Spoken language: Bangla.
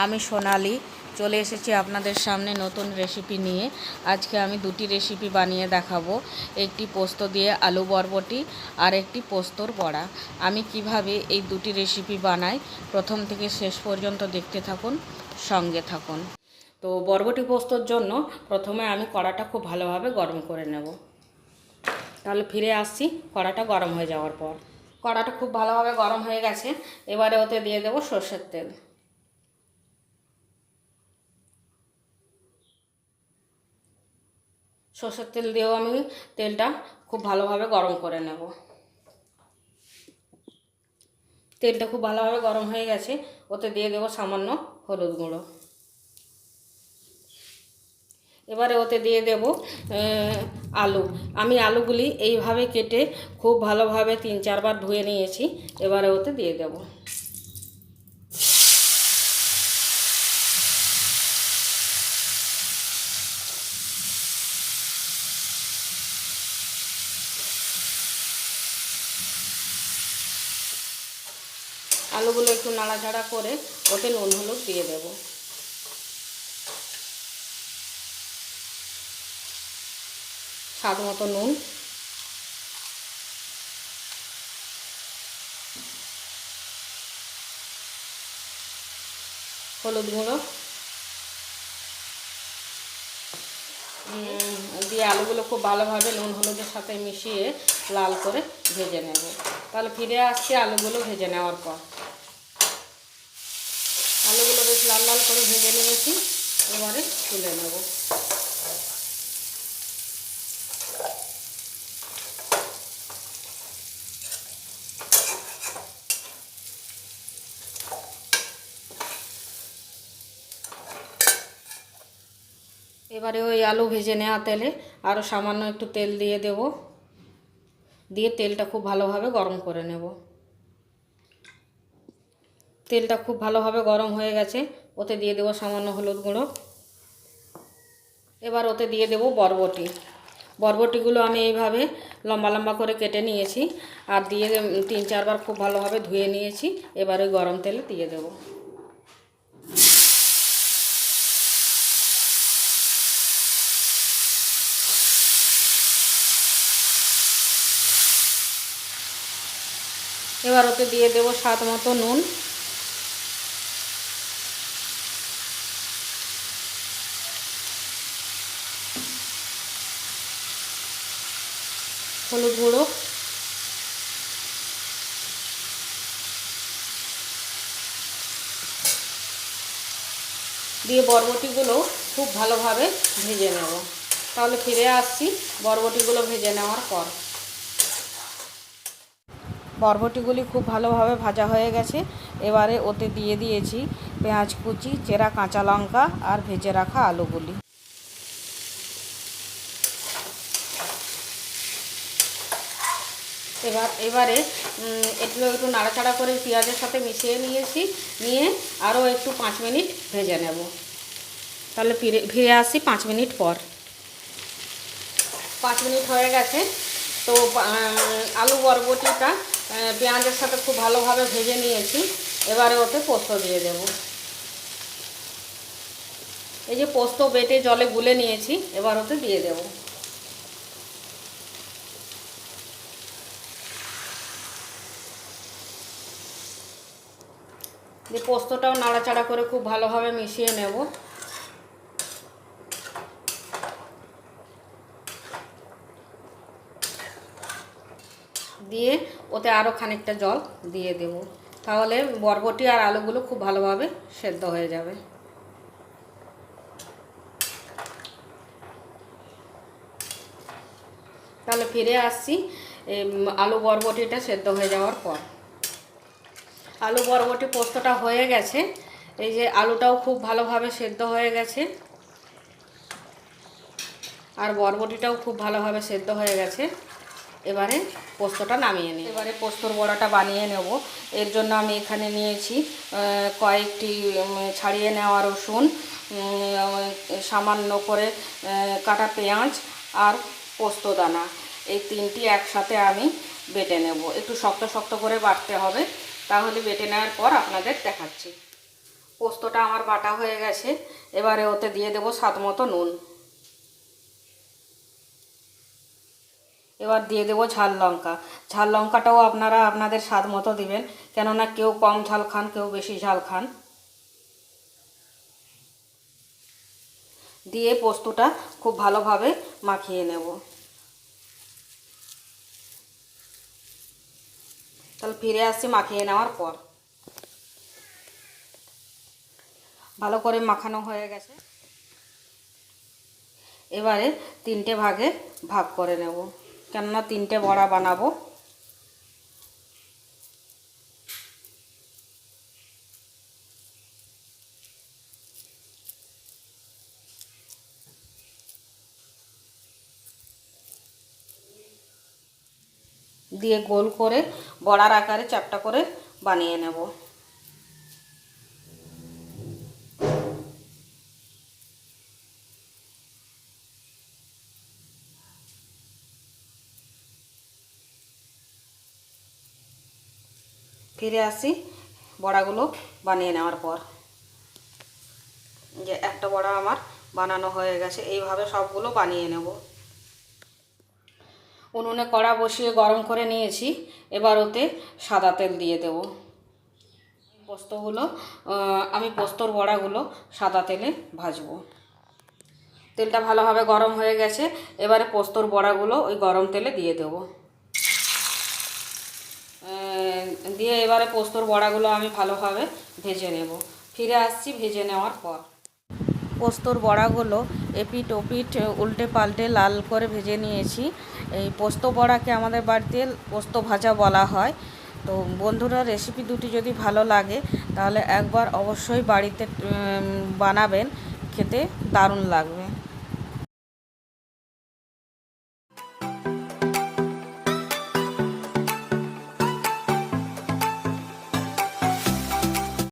আমি সোনালি চলে এসেছি আপনাদের সামনে নতুন রেসিপি নিয়ে। আজকে আমি দুটি রেসিপি বানিয়ে দেখাবো, একটি পোস্ত দিয়ে আলু বরবটি আর একটি পোস্তর বড়া। আমি কিভাবে এই দুটি রেসিপি বানাই প্রথম থেকে শেষ পর্যন্ত দেখতে থাকুন, সঙ্গে থাকুন। তো বরবটি পোস্তর জন্য প্রথমে আমি কড়াটা খুব ভালোভাবে গরম করে নেব। তাহলে ফিরে আসছি কড়াটা গরম হয়ে যাওয়ার পর। কড়াটা খুব ভালোভাবে গরম হয়ে গেছে, এবারে ওতে দিয়ে দেবো সর্ষের তেল। সর্ষের তেল দিয়েও আমি তেলটা খুব ভালোভাবে গরম করে নেব। তেলটা খুব ভালোভাবে গরম হয়ে গেছে, ওতে দিয়ে দেবো সামান্য হলুদ গুঁড়ো। এবারে ওতে দিয়ে দেব আলু। আমি আলুগুলি এইভাবে কেটে খুব ভালোভাবে 3-4 বার ধুয়ে নিয়েছি। এবারে ওতে দিয়ে দেব। আলুগুলো একটু নাড়াচাড়া করে ওতে নুন হলুদ দিয়ে দেব। স্বাদ মতো নুন, হলুদ গুঁড়ো দিয়ে আলুগুলো খুব ভালোভাবে নুন হলুদের সাথে মিশিয়ে লাল করে ভেজে নেব। তাহলে ফিরে আসছি আলুগুলো ভেজে নেওয়ার পর। আলুগুলো বেশ লাল লাল করে ভেজে নিয়েছি, এবারে তুলে নেব। এবারে ওই আলু ভেজে নেওয়া তেলে আরও সামান্য একটু তেল দিয়ে দেব, দিয়ে তেলটা খুব ভালোভাবে গরম করে নেব। তেলটা খুব ভালোভাবে গরম হয়ে গেছে, ওতে দিয়ে দেবো সামান্য হলুদ গুঁড়ো। এবার ওতে দিয়ে দেব বরবটি। বরবটিগুলো আমি এইভাবে লম্বা লম্বা করে কেটে নিয়েছি আর দিয়ে 3-4 বার খুব ভালোভাবে ধুয়ে নিয়েছি। এবার ওই গরম তেলে দিয়ে দেব। এবার ওতে দিয়ে দেব স্বাদ মতো নুন, হলুদ গুঁড়ো, দিয়ে বরবটিগুলো খুব ভালোভাবে ভেজে নেব। তাহলে ফিরে আসছি বরবটিগুলো ভেজে নেওয়ার পর। বরবটিগুলি খুব ভালোভাবে ভাজা হয়ে গেছে, এবারে ওতে দিয়ে দিয়েছি পেঁয়াজ কুচি, চেরা কাঁচা লঙ্কা আর ভেজে রাখা আলুগুলি। এবারে একটু নাড়াচাড়া করে পেঁয়াজের সাথে মিশিয়ে নিয়েছি, নিয়ে আরও একটু 5 মিনিট ভেজে নেব। তাহলে ফিরে আসছি 5 মিনিট পর। 5 মিনিট হয়ে গেছে। তো আলু বরবটিটা পেঁয়াজের সাথে খুব ভালোভাবে ভেজে নিয়েছি। এবারে ওতে পোস্ত দিয়ে দেব। এই যে পোস্ত বেটে জলে গুলে নিয়েছি, এবার ওতে দিয়ে দেব। দিয়ে পোস্তটাও নাড়াচাড়া করে খুব ভালোভাবে মিশিয়ে নেব। দিয়ে ওতে আরও খানিকটা জল দিয়ে দেব, তাহলে বরবটি আর আলুগুলো খুব ভালোভাবে সেদ্ধ হয়ে যাবে। তাহলে ফিরে আসছি আলু বরবটিটা সেদ্ধ হয়ে যাওয়ার পর। আলু বরবটি পোস্তটা হয়ে গেছে। এই যে আলুটাও খুব ভালোভাবে সেদ্ধ হয়ে গেছে আর বরবটিটাও খুব ভালোভাবে সেদ্ধ হয়ে গেছে। এবারে পোস্তটা নামিয়ে নিই। এবারে পোস্তর বড়াটা বানিয়ে নেব। এর জন্য আমি এখানে নিয়েছি কয়েকটি ছাড়িয়ে নেওয়া রসুন, সামান্য করে কাটা পেঁয়াজ আর পোস্তদানা। এই তিনটি একসাথে আমি বেটে নেব। একটু শক্ত শক্ত করে বাটতে হবে, তাহলে বেটে নেওয়ার পর আপনাদের দেখাচ্ছি। পোস্তটা আমার বাটা হয়ে গেছে, এবারে ওতে দিয়ে দেবো স্বাদ মতো নুন। এবার দিয়ে দেবো ঝাল লঙ্কা। ঝাল লঙ্কাটাও আপনারা আপনাদের স্বাদ মতো দিবেন, কেননা কেউ কম ঝাল খান, কেউ বেশি ঝাল খান। দিয়ে পোস্তটা খুব ভালোভাবে মাখিয়ে নেব। তাহলে ফিরে আসছি মাখিয়ে নেওয়ার পর। ভালো করে মাখানো হয়ে গেছে, এবারে 3টে ভাগে ভাগ করে নেব, কেননা 3টে বড়া বানাবো। দিয়ে গোল করে বড়ার আকারে চ্যাপ্টা করে বানিয়ে নেব। ফিরে আসি বড়াগুলো বানিয়ে নেওয়ার পর। যে একটা বড়া আমার বানানো হয়ে গেছে, এইভাবে সবগুলো বানিয়ে নেব। উনুনে কড়া বসিয়ে গরম করে নিয়েছি, এবার ওতে সাদা তেল দিয়ে দেব। আমি পোস্তর বড়াগুলো সাদা তেলে ভাজবো। তেলটা ভালোভাবে গরম হয়ে গেছে, এবারে পোস্তর বড়াগুলো ওই গরম তেলে দিয়ে দেব। দিয়ে এবারে পোস্তর বড়াগুলো আমি ভালোভাবে ভেজে নেব। ফিরে আসছি ভেজে নেওয়ার পর। পোস্তর বড়াগুলো এপিট ওপিট উল্টে পাল্টে লাল করে ভেজে নিয়েছি। এই পোস্ত বড়াকে আমাদের বাড়িতে পোস্ত ভাজা বলা হয়। তো বন্ধুরা, রেসিপি দুটি যদি ভালো লাগে তাহলে একবার অবশ্যই বাড়িতে বানাবেন, খেতে দারুণ লাগবে।